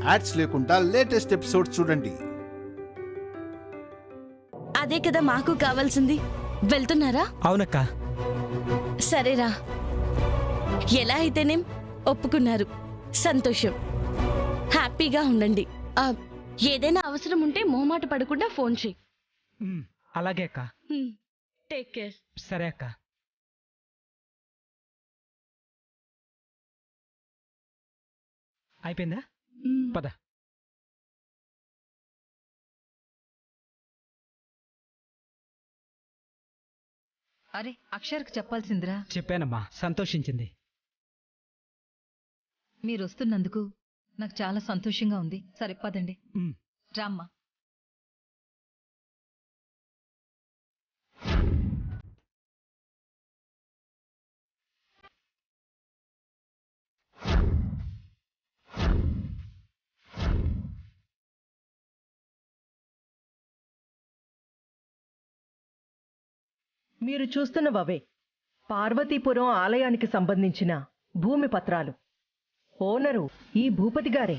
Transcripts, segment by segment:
Ads లేకుండా latest episodes చూడండి. అదే కదా మాకు కావాల్సింది. వెళ్తున్నారా? అవునక్క. సరేరా. ఎలా అయితేనేం ఒప్పుకున్నారు, సంతోషం. హ్యాపీగా ఉండండి. ఏదైనా అవసరం ఉంటే మొహమాట పడకుండా ఫోన్ చేయి. అలాగే అక్క. Take care. సరే అక్క. అయిపోయిందా? పద. అరే అక్షర్కి చెప్పాల్సిందిరా. చెప్పానమ్మా, సంతోషించింది. మీరు వస్తున్నందుకు నాకు చాలా సంతోషంగా ఉంది. సరే పదండి. రామ్మా. మీరు చూస్తున్నవే పార్వతీపురం ఆలయానికి సంబంధించిన భూమి పత్రాలు. ఓనరు ఈ భూపతి గారే.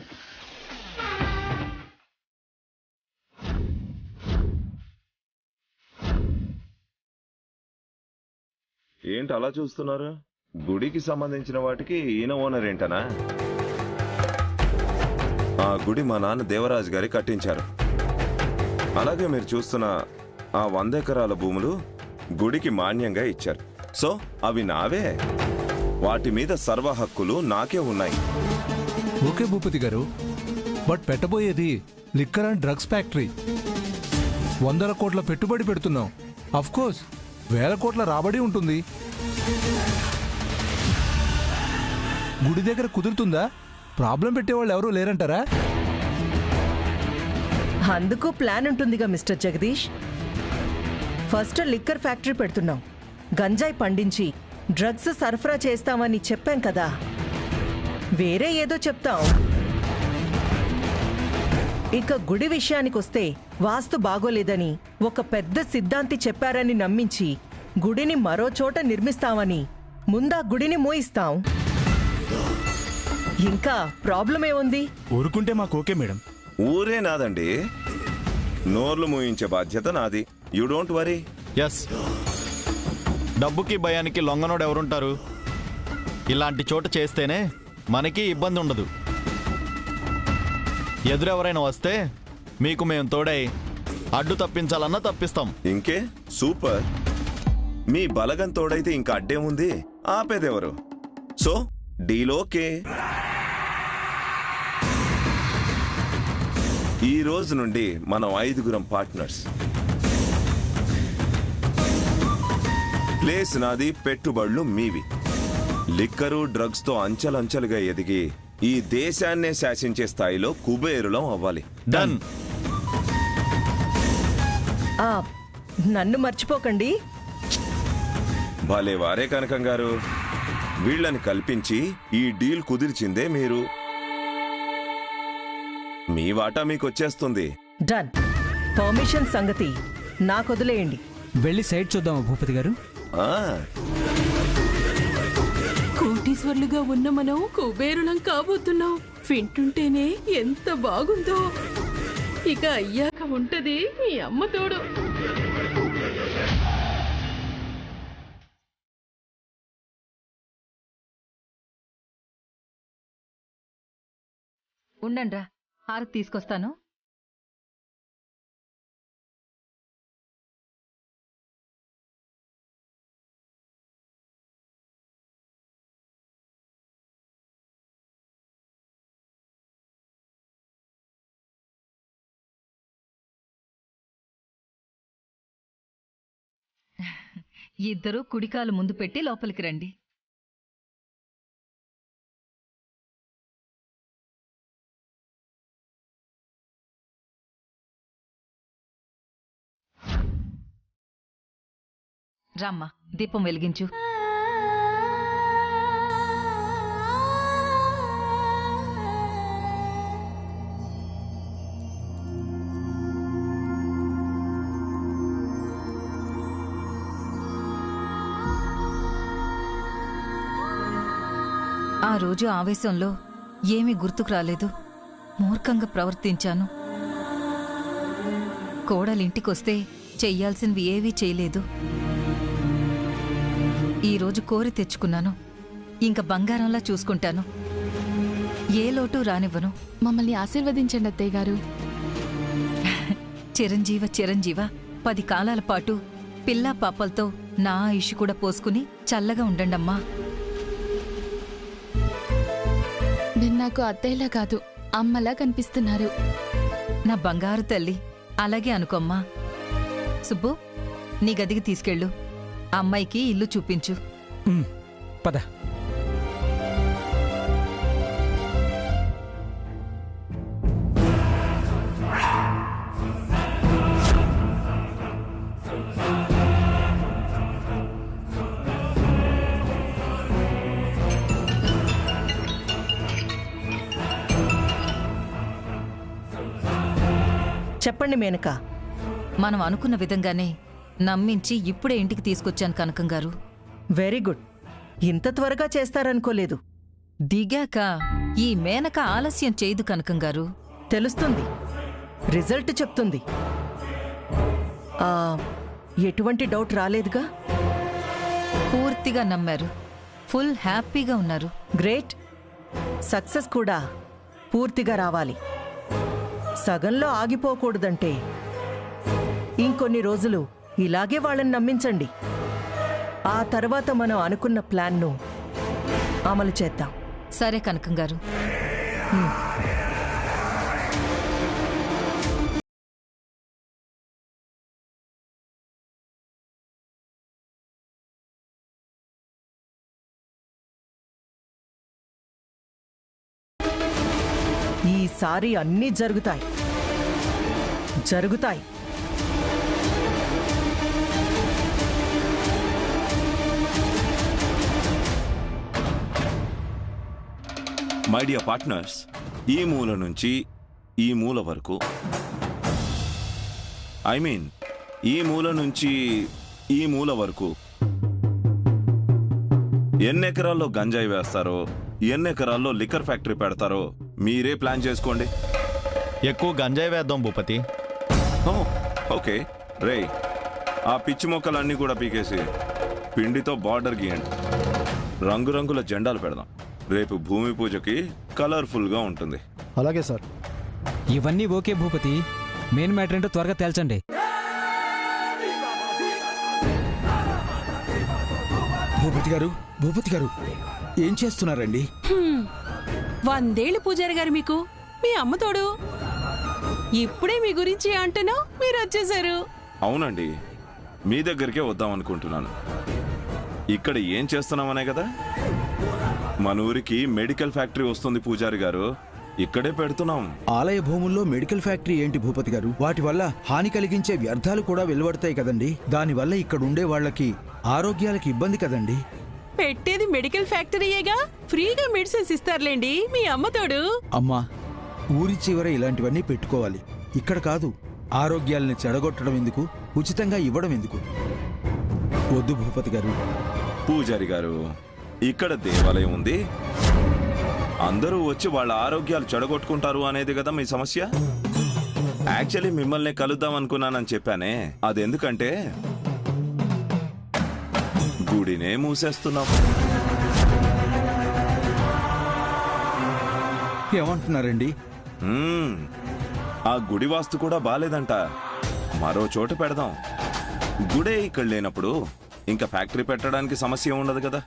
ఏంటి అలా చూస్తున్నారు? గుడికి సంబంధించిన వాటికి ఈయన ఓనర్ ఏంటనా? ఆ గుడి మా నాన్న దేవరాజు గారి కట్టించారు. అలాగే మీరు చూస్తున్న ఆ 100 ఎకరాల భూములు గుడికి మాన్యంగా ఇచ్చారు. సో అవి నావే. వాటి మీద సర్వ హక్కులు నాకే ఉన్నాయి. ఓకే భూపతి గారు, బట్ పెట్టబోయేది లిక్కర్ అండ్ డ్రగ్స్ ఫ్యాక్టరీ. 100 కోట్ల పెట్టుబడి పెడుతున్నాం. అఫ్ కోర్స్ 1000 కోట్ల రాబడి ఉంటుంది. గుడి దగ్గర కుదురుతుందా? ప్రాబ్లం పెట్టేవాళ్ళు ఎవరూ లేరంటారా? అందుకు ప్లాన్ ఉంటుందిగా mister Jagadish. First liquor factory పెడుతున్నాం. గంజాయి పండించి డ్రగ్స్ సరఫరా చేస్తామని చెప్పాం కదా. వేరే ఏదో చెప్తాం. ఇక గుడి విషయానికొస్తే వాస్తు బాగోలేదని ఒక పెద్ద సిద్ధాంతి చెప్పారని నమ్మించి గుడిని మరో చోట నిర్మిస్తామని ముందా గుడిని మూయిస్తాం. ఇంకా ప్రాబ్లం ఏముంది? ఊరుకుంటే మాకు ఓకే మేడం. ఊరే నాదండి, నోర్లు మూయించే బాధ్యత నాది. You don't worry. ఎస్, డబ్బుకి భయానికి లొంగనోడు ఎవరుంటారు? ఇలాంటి చోట చేస్తేనే మనకి ఇబ్బంది ఉండదు. ఎదురెవరైనా వస్తే మీకు మేము తోడై అడ్డు తప్పించాలన్నా తప్పిస్తాం. ఇంకే సూపర్. మీ బలగం తోడైతే ఇంకా అడ్డేముంది? ఆపేదెవరు? సో డీలోకే. ఈ రోజు నుండి మనం 5గురం పార్ట్నర్స్. ప్లేస్ నాది, పెట్టుబడులు మీవి. లిక్కరు డ్రగ్స్ తో అంచెలంచెలుగా ఎదిగి ఈ దేశాన్నే శాసించే స్థాయిలో కుబేరులం అవ్వాలి. డన్. నన్ను మర్చిపోకండి. భలే వారే కనకం గారు. వీళ్ళని కల్పించి ఈ డీల్ కుదిర్చిందే మీరు. మీ వాటా మీకొచ్చేస్తుంది. డన్. పర్మిషన్ సంగతి నాకొదిలేయండి. వెళ్ళి సైట్ చూద్దామా భూపతి గారు? కోటీశ్వర్లుగా ఉన్న మనం కుబేరులం కాబోతున్నాం. వింటుంటేనే ఎంత బాగుందో. ఇక అయ్యాక ఉంటది మీ అమ్మ తోడు. ఉండండ్రా, హారతి తీసుకొస్తాను. ఇద్దరూ కుడికాలు ముందు పెట్టి లోపలికి రండి. రామ్మా, దీపం వెలిగించు. ఆ రోజు ఆవేశంలో ఏమీ గుర్తుకు రాలేదు. మూర్ఖంగా ప్రవర్తించాను. కోడలింటికొస్తే చెయ్యాల్సినవి ఏవీ చేయలేదు. ఈరోజు కోరి తెచ్చుకున్నాను. ఇంక బంగారంలా చూసుకుంటాను. ఏ లోటు రానివ్వను. మమ్మల్ని ఆశీర్వదించండి అత్తయ్య గారు. చిరంజీవ చిరంజీవ 10 కాలాల పాటు పిల్లా పాపలతో నా ఆయుష్ కూడా పోసుకుని చల్లగా ఉండండమ్మా. మీరు నాకు అత్తయ్యలా కాదు, అమ్మలా కనిపిస్తున్నారు. నా బంగారు తల్లి, అలాగే అనుకోమ్మా. సుబ్బు, నీ గదికి తీసుకెళ్ళు. అమ్మాయికి ఇల్లు చూపించు. పద. చెప్పండి మేనక. మనం అనుకున్న విధంగానే నమ్మించి ఇప్పుడే ఇంటికి తీసుకొచ్చాను కనకం గారు. Very good. ఇంత త్వరగా చేస్తారనుకోలేదు. దిగాక ఈ మేనక ఆలస్యం చేయదు కనకం గారు. తెలుస్తుంది, రిజల్ట్ చెప్తుంది. ఎటువంటి డౌట్ రాలేదుగా? పూర్తిగా నమ్మారు. ఫుల్ హ్యాపీగా ఉన్నారు. గ్రేట్. సక్సెస్ కూడా పూర్తిగా రావాలి. సగంలో ఆగిపోకూడదంటే ఇంకొన్ని రోజులు ఇలాగే వాళ్ళని నమ్మించండి. ఆ తర్వాత మనం అనుకున్న ప్లాన్ను అమలు చేద్దాం. సరే కనకం గారు. ఈసారి అన్నీ జరుగుతాయి. మై డియర్ పార్ట్నర్స్, ఈ మూల నుంచి ఈ మూల వరకు, ఈ మూల నుంచి ఈ మూల వరకు ఎన్ని ఎకరాల్లో గంజాయి వేస్తారో, ఎన్ని ఎకరాల్లో లిక్కర్ ఫ్యాక్టరీ పెడతారో మీరే ప్లాన్ చేసుకోండి. ఎక్కువ గంజాయి వేద్దాం భూపతి. ఓకే రే, ఆ పిచ్చి మొక్కలన్నీ కూడా పీకేసి పిండితో బార్డర్ గీయండి. రంగురంగుల జెండాలు పెడదాం. రేపు భూమి పూజకి కలర్ఫుల్గా ఉంటుంది. అలాగే సార్. ఇవన్నీ ఓకే భూపతి. మెయిన్ మ్యాటర్ ఏంటో త్వరగా తేల్చండి. భూపతి గారు ఏం చేస్తున్నారండి? 100 ఏళ్ళు పూజారి గారు మీకు, మీ అమ్మ తోడు. ఇప్పుడే మీ గురించి అంటున్నా మీరు వచ్చేసారు. అవునండి, మీ దగ్గరికే వద్దాం అనుకుంటున్నాను. ఇక్కడ ఏం చేస్తున్నామనే కదా. మన ఊరికి మెడికల్ ఫ్యాక్టరీ వస్తుంది పూజారి గారు, ఇక్కడే పెడుతున్నాం. ఆలయ భూముల్లో మెడికల్ ఫ్యాక్టరీ ఏంటి భూపతి గారు? వాటి వల్ల హాని కలిగించే వ్యర్థాలు కూడా వెలువడతాయి కదండి. దానివల్ల ఇక్కడ ఉండే వాళ్ళకి ఆరోగ్యాలకి ఇబ్బంది కదండి. పెట్టేది మెడికల్ ఫ్యాక్టరీయేగా, ఫ్రీగా మెడిసిన్స్ ఇస్తారులేండి మీ అమ్మ తోడు. అమ్మా, ఊరి చివర ఇలాంటివన్నీ పెట్టుకోవాలి, ఇక్కడ కాదు. ఆరోగ్యాలని చెడగొట్టడం ఎందుకు, ఉచితంగా ఇవ్వడం ఎందుకు? వద్దు భూపతి గారు. పూజారి గారు, ఇక్కడ దేవాలయం ఉంది, అందరూ వచ్చి వాళ్ళ ఆరోగ్యాలు చెడగొట్టుకుంటారు అనేది కదా మీ సమస్య. యాక్చువల్లీ మిమ్మల్ని కలుద్దాం అనుకున్నానని చెప్పానే, అదెందుకంటే గుడినే మూసేస్తున్నాం. ఏమంటున్నారండి? ఆ గుడి వాస్తు కూడా బాలేదంట, మరో చోట పెడదాం. గుడే ఇక్కడ లేనప్పుడు ఇంకా ఫ్యాక్టరీ పెట్టడానికి సమస్య ఉండదు కదా.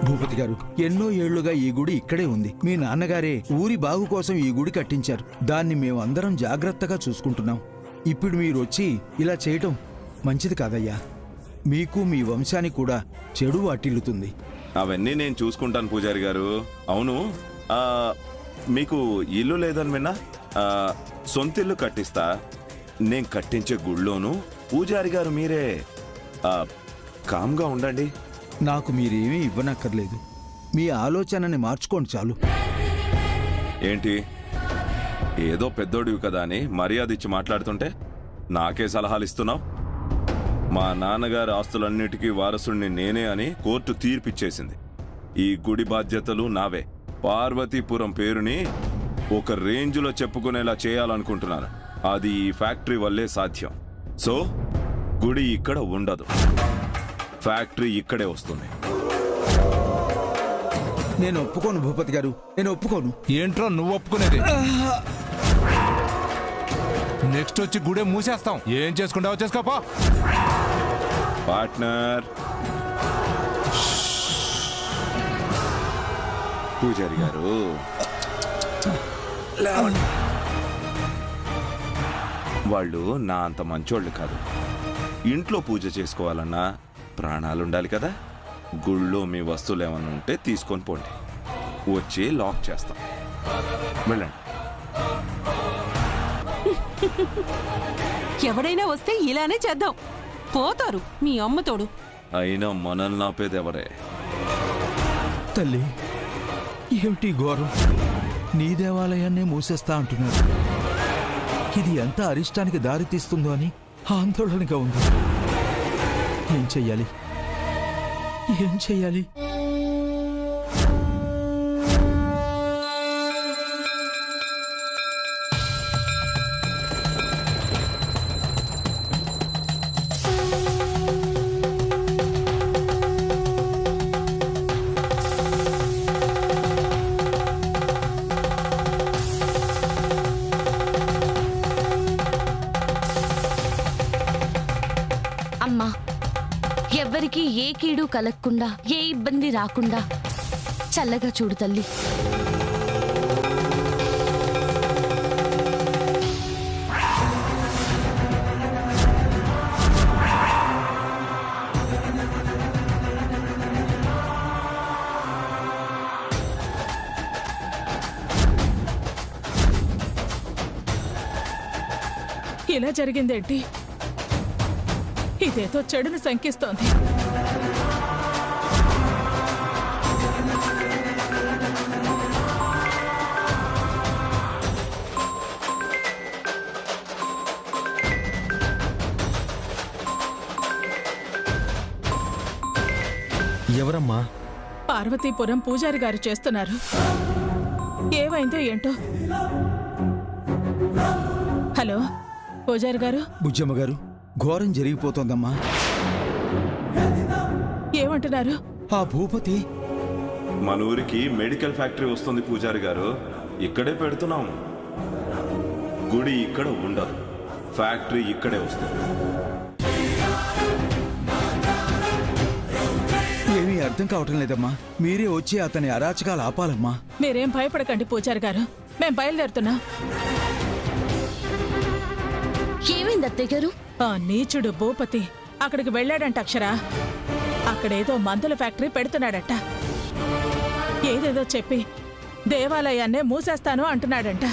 భూపతి గారు, ఎన్నో ఏళ్లుగా ఈ గుడి ఇక్కడే ఉంది. మీ నాన్నగారే ఊరి బాగు కోసం ఈ గుడి కట్టించారు. దాన్ని మేము అందరం జాగ్రత్తగా చూసుకుంటున్నాం. ఇప్పుడు మీరు వచ్చి ఇలా చేయటం మంచిది కాదయ్యా. మీకు మీ వంశానికి కూడా చెడు అట్టిల్లుతుంది. అవన్నీ నేను చూసుకుంటాను పూజారి గారు. అవును, మీకు ఇల్లు లేదని విన్నా, సొంతిల్లు కట్టిస్తా. నేను కట్టించే గుళ్ళోను పూజారి గారు మీరే. కామ్గా ఉండండి. నాకు మీరేమీ ఇవ్వనక్కర్లేదు. మీ ఆలోచనని మార్చుకోండి చాలు. ఏంటి, ఏదో పెద్దోడివి కదా అని మర్యాద ఇచ్చి మాట్లాడుతుంటే నాకే సలహాలు ఇస్తున్నావు? మా నాన్నగారి ఆస్తులన్నిటికీ వారసుడిని నేనే అని కోర్టు తీర్పిచ్చేసింది. ఈ గుడి బాధ్యతలు నావే. పార్వతీపురం పేరుని ఒక రేంజ్లో చెప్పుకునేలా చేయాలనుకుంటున్నాను. అది ఈ ఫ్యాక్టరీ వల్లే సాధ్యం. సో గుడి ఇక్కడ ఉండదు, ఫ్యాక్టరీ ఇక్కడే వస్తుంది. నేను ఒప్పుకోను భూపతి గారు, నేను ఒప్పుకోను. ఏంట్రో నువ్వు ఒప్పుకునేది? నెక్స్ట్ వచ్చి గుడే మూసేస్తాం. ఏం చేసుకుంటావో చేసుకోపా. పార్ట్నర్, పూజారి గారు, వాళ్ళు నా అంత మంచోళ్ళు కాదు. ఇంట్లో పూజ చేసుకోవాలన్నా ప్రాణాలుండాలి కదా. గుళ్ళో మీ వస్తువులు ఏమన్నా ఉంటే తీసుకొని పోండి, వచ్చి లాక్ చేస్తాం. వెళ్ళండి. ఎవడైనా వస్తే ఇలానే చేద్దాం. పోతారు మీ అమ్మతోడు. అయినా మనల్ని ఆపేది ఎవరే? తల్లి, ఏమిటి ఘోరం? నీ దేవాలయాన్నే మూసేస్తా అంటున్నారు. ఇది ఎంత అరిష్టానికి దారి తీస్తుందో అని ఆందోళనగా ఉంది. ఏం చెయ్యాలి, ఏం చెయ్యాలి? అమ్మా, ఎవ్వరికి ఏ కీడు కలగకుండా, ఏ ఇబ్బంది రాకుండా చల్లగా చూడు తల్లి. ఇలా జరిగిందేంటి? ఇదేదో చెడును శంకిస్తోంది. ఎవరమ్మా? పార్వతీపురం పూజారి గారు చేస్తున్నారు. ఏమైందో ఏంటో. హలో పూజారి గారు. బుజ్జమ్మ గారు, ఘోరం జరిగిపోతోందమ్మా. ఏమంటున్నారు? ఆ భూపతి మన ఊరికి మెడికల్ ఫ్యాక్టరీ వస్తుంది పూజారి గారు. ఇక్కడే పెడుతున్నాం. గుడి ఇక్కడ ఉండదు, ఫ్యాక్టరీ ఇక్కడే వస్తుంది. ఏమీ అర్థం కావటం లేదమ్మా. మీరే వచ్చి అతని అరాచకాలు ఆపాలమ్మా. మీరేం భయపడకండి పూజారి గారు, మేం బయలుదేరుతున్నాం. ఏమైంది అత్తయ్య గారు? ఆ నీచుడు భూపతి అక్కడికి వెళ్ళాడంట అక్షరా. అక్కడేదో మందుల ఫ్యాక్టరీ పెడుతున్నాడట. ఏదేదో చెప్పి దేవాలయాన్నే మూసేస్తాను అంటున్నాడంట.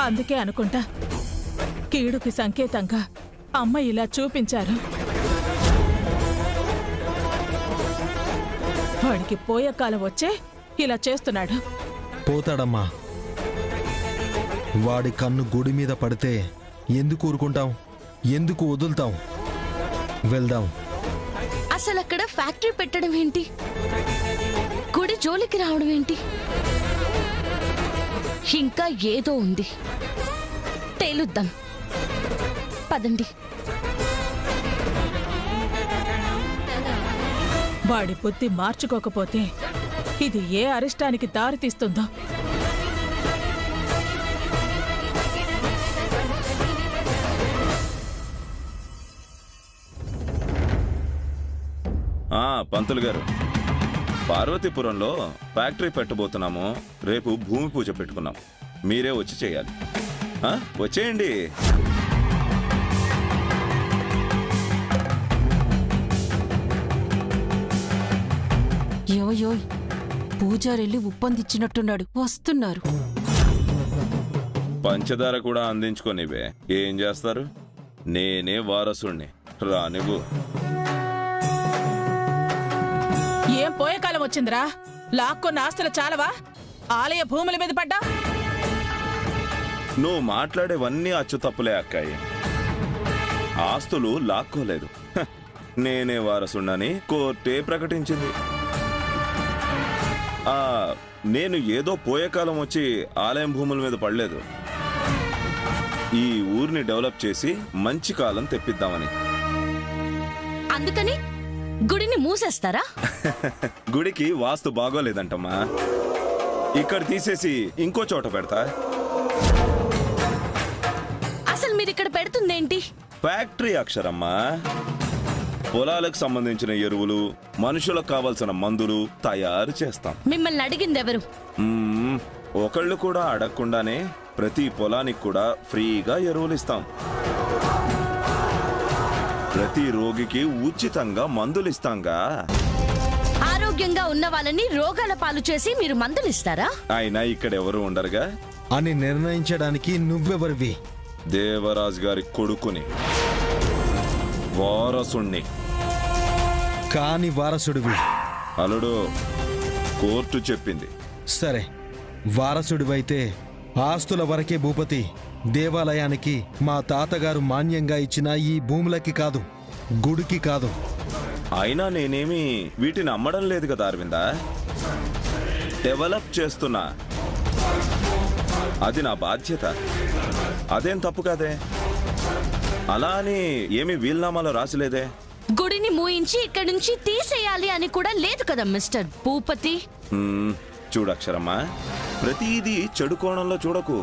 అందుకే అనుకుంటా కీడుకి సంకేతంగా అమ్మ ఇలా చూపించారు. వాడికి పోయే కాలం వచ్చే ఇలా చేస్తున్నాడు. పోతాడమ్మా. వాడి కన్ను గుడి మీద పడితే ఎందుకు ఊరుకుంటాం? ఎందుకు వదులుతాం? వెళ్దాం. అసలు అక్కడ ఫ్యాక్టరీ పెట్టడం ఏంటి? గుడి జోలికి రావడం ఏంటి? ఇంకా ఏదో ఉంది, తేలుద్దాం. పదండి. వాడి బుద్ధి మార్చుకోకపోతే ఇది ఏ అరిష్టానికి దారితీస్తుందో. పంతులు గారు, పార్వతీపురంలో ఫ్యాక్టరీ పెట్టబోతున్నాము. రేపు భూమి పూజ పెట్టుకున్నాం. మీరే వచ్చి చేయాలి. వచ్చేయండి. యోయోయ్, పూజారెళ్ళి ఉప్పందిచ్చినట్టున్నాడు, వస్తున్నారు. పంచదార కూడా అందించుకోనివే. ఏం చేస్తారు? నేనే వారసుణ్ణి. రానివ్వు. ఏం పోయే కాలం వచ్చిందిరా? లాక్కున్న ఆస్తులు చాలవా? ఆలయ భూముల మీద పడ్డా? నువ్వు మాట్లాడేవన్నీ అచ్చు తప్పులే అక్కాయి. ఆస్తులు లాక్కోలేదు, నేనే వారసుండని కోర్టే ప్రకటించింది. నేను ఏదో పోయే కాలం వచ్చి ఆలయం భూముల మీద పడలేదు. ఈ ఊరిని డెవలప్ చేసి మంచి కాలం తెప్పిద్దామని. అందుకని గుడిని మూసేస్తారా? గుడికి వాస్తు బాగోలేదంటమ్మా. ఇక్కడ తీసేసి ఇంకో చోట పెడతా. అసలు మీరు ఇక్కడ పెడుతుందేంటి? ఫ్యాక్టరీ అక్షరమ్మా. పొలాలకు సంబంధించిన ఎరువులు, మనుషులకు కావాల్సిన మందులు తయారు చేస్తాం. మిమ్మల్ని అడిగింది ఎవరు? ఒకళ్ళు కూడా అడగకుండానే ప్రతి పొలానికి కూడా ఫ్రీగా ఎరువులు ఇస్తాం. ప్రతి రోగికి ఉచితంగా మందులు ఇస్తాంగా. ఆరోగ్యంగా ఉన్న వాళ్ళని రోగాల పాలు చేసి మీరు మందులు ఇస్తారా? అయినా ఇక్కడ ఎవరు ఉండరుగా అని నిర్ణయించడానికి నువ్వెవరివి? దేవరాజు గారి కొడుకుని, వారసుణ్ణి. కాని వారసుడివి. అల్లుడు, కోర్టు చెప్పింది. సరే, వారసుడివైతే ఆస్తుల వరకే భూపతి. దేవాలయానికి మా తాతగారు మాన్యంగా ఇచ్చిన ఈ భూములకి కాదు, గుడికి కాదు. అయినా నేనేమి వీటిని అమ్మడం లేదు కదా అరవిందా. డెవలప్ చేస్తున్నా. అది నా బాధ్యత. అదేం తప్పు కాదే. అలా అని ఏమి వీల్నామాలో రాసిలేదే. గుడిని మూయించి ఇక్కడి నుంచి తీసేయాలి అని కూడా లేదు కదా మిస్టర్ భూపతి. చూడక్షరమ్మా, ప్రతిదీ చెడు కోణంలో చూడకు.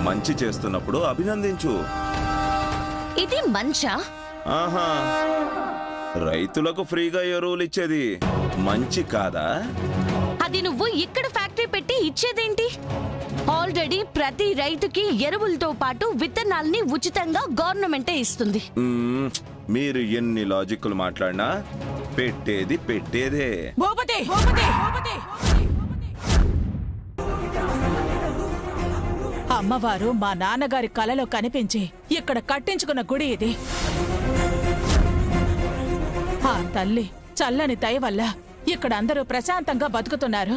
మంచి చేస్తున్నప్పుడు అభినందించు. ఇది మంచా? ఆహా, రైతులకు ఫ్రీగా ఎరువులు ఇచ్చేది మంచి కాదా? అది నువ్వు ఇక్కడ ఫ్యాక్టరీ పెట్టి ఇచ్చేదేంటి? ఆల్రెడీ ప్రతి రైతుకి ఎరువులతో పాటు విత్తనాల్ని ఉచితంగా గవర్నమెంటే ఇస్తుంది. మీరు ఎన్ని లాజిక్లు మాట్లాడినా పెట్టేది పెట్టేదే. భూపతి భూపతి భూపతి అమ్మవారు మా నాన్నగారి కలలో కనిపించి ఇక్కడ కట్టించుకున్న గుడి ఇది. ఆ తల్లి చల్లని దయ వల్ల ఇక్కడ అందరూ ప్రశాంతంగా బతుకుతున్నారు.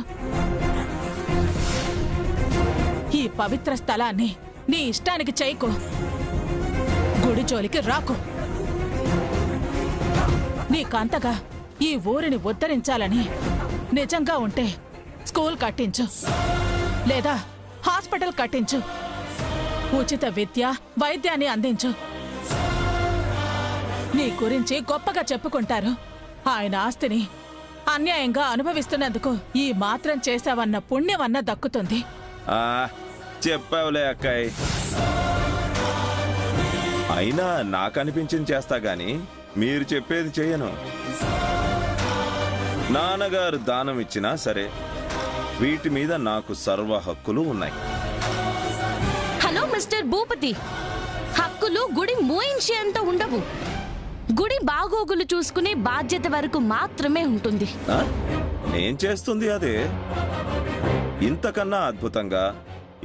ఈ పవిత్ర స్థలాన్ని నీ ఇష్టానికి చేయకు. గుడి జోలికి రాకు. నీకంతగా ఈ ఊరిని ఉద్ధరించాలని నిజంగా ఉంటే స్కూల్ కట్టించు, లేదా హాస్పిటల్ కట్టించు. ఉచిత విద్య, వైద్యాన్ని అందించు. నీ గురించి గొప్పగా చెప్పుకుంటారు. ఆయన ఆస్తిని అన్యాయంగా అనుభవిస్తున్నందుకు ఈ మాత్రం చేశావన్న పుణ్యమన్న దక్కుతుంది. చెప్పావులే అక్కాయ్. అయినా నాకనిపించింది చేస్తా గాని మీరు చెప్పేది చెయ్యను. నాన్నగారు దానం ఇచ్చినా సరే, వీటి మీద నాకు సర్వ హక్కులు ఉన్నాయి. హలో మిస్టర్ భూపతి, హక్కులు గుడి మూయించేంత ఉండవు. గుడి బాగోగులు చూసుకునే బాధ్యత వరకు మాత్రమే ఉంటుంది. నేను చేస్తుంది అదే. ఇంతకన్నా అద్భుతంగా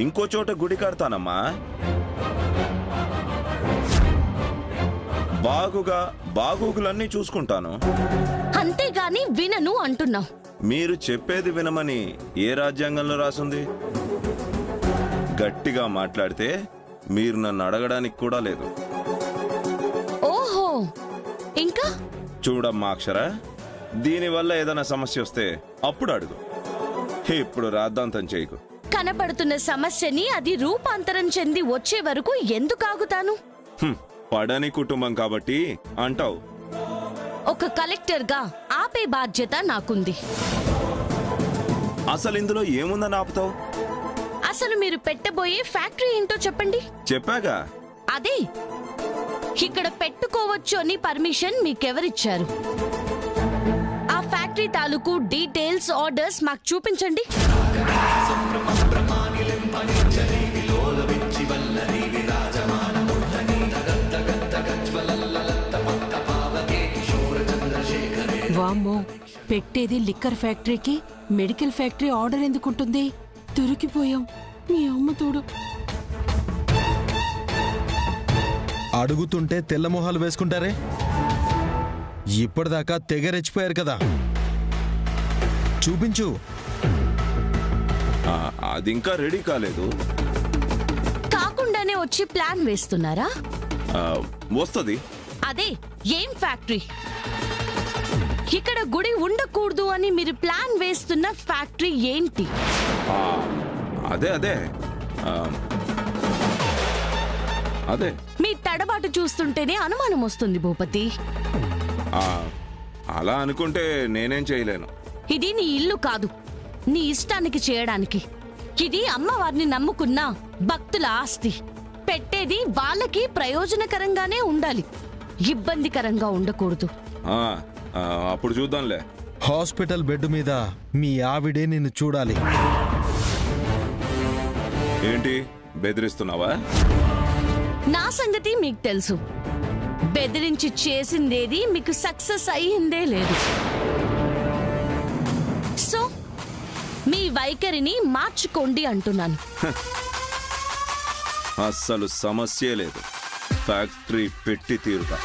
ఇంకో చోట గుడి కడతానమ్మా. బాగుగా బాగోగులన్నీ చూసుకుంటాను. అంతేగాని వినను అంటున్నావు. మీరు చెప్పేది వినమని ఏ రాజ్యాంగంలో రాసుంది? గట్టిగా మాట్లాడితే మీరు నన్ను అడగడానికి కూడా లేదు. ఓహో, ఇంకా చూడమ్మా అక్షర, దీనివల్ల ఏదైనా సమస్య వస్తే అప్పుడు అడుగు. ఇప్పుడు రాద్దాంతం చేయకు. కనపడుతున్న సమస్యని అది రూపాంతరం చెంది వచ్చే వరకు ఎందుకు ఆగుతాను? పడని కుటుంబం కాబట్టి అంటావు. ఒక కలెక్టర్ గా ఆపే బాధ్యత నాకుంది. అసలు ఇందులో ఏముందని ఆపుతావు? అసలు మీరు పెట్టబోయే ఫ్యాక్టరీ ఏంటో చెప్పండి. చెప్పాగా. అదే, ఇక్కడ పెట్టుకోవచ్చు అని పర్మిషన్ మీకెవరిచ్చారు? ఆ ఫ్యాక్టరీ తాలూకు డీటెయిల్స్, ఆర్డర్స్ మాకు చూపించండి. వామ్మో, పెట్టేది లిక్కర్ ఫ్యాక్టరీకి మెడికల్ ఫ్యాక్టరీ ఆర్డర్ ఎందుకుంటుంది? దొరికిపోయాం. మీ అమ్మ తోడు. అడుగుతుంటే తెల్లమొహాలు వేసుకుంటారే. ఇప్పటిదాకా తెగరెచ్చిపోయారు కదా, చూపించు. అది ఇంకా రెడీ కాలేదు. కాకుండానే వచ్చి ప్లాన్ వేస్తున్నారా? వస్తుంది. అదే, ఏం ఫ్యాక్టరీ? ఇక్కడ గుడి ఉండకూడదు అని మీరు ప్లాన్ వేస్తున్న ఫ్యాక్టరీ ఏంటి? ఆ, అదే అదే ఆ, అదే మీ తడబాటు చూస్తుంటేనే అనుమానం వస్తుంది భూపతి. ఆ, అలా అనుకుంటే నేనేం చేయలేను. ఇది నీ ఇల్లు కాదు, నీ ఇష్టానికి చేయడానికి. ఇది అమ్మవారిని నమ్ముకున్న భక్తుల ఆస్తి. పెట్టేది వాళ్ళకి ప్రయోజనకరంగానే ఉండాలి, ఇబ్బందికరంగా ఉండకూడదు. ఆ, ఆ, అప్పుడు చూద్దాంలే. హాస్పిటల్ బెడ్ మీద మీ ఆవిడే నిన్ను చూడాలి. ఏంటి బెదిరిస్తున్నావా? నా సంగతి మీకు తెలుసు. బెదిరించి చేసిందేది మీకు సక్సెస్ అయ్యిందే లేదు. సో మీ వైఖరిని మార్చుకోండి అంటున్నాను. అస్సలు సమస్యే లేదు. ఫ్యాక్టరీ పెట్టి తీరుతా.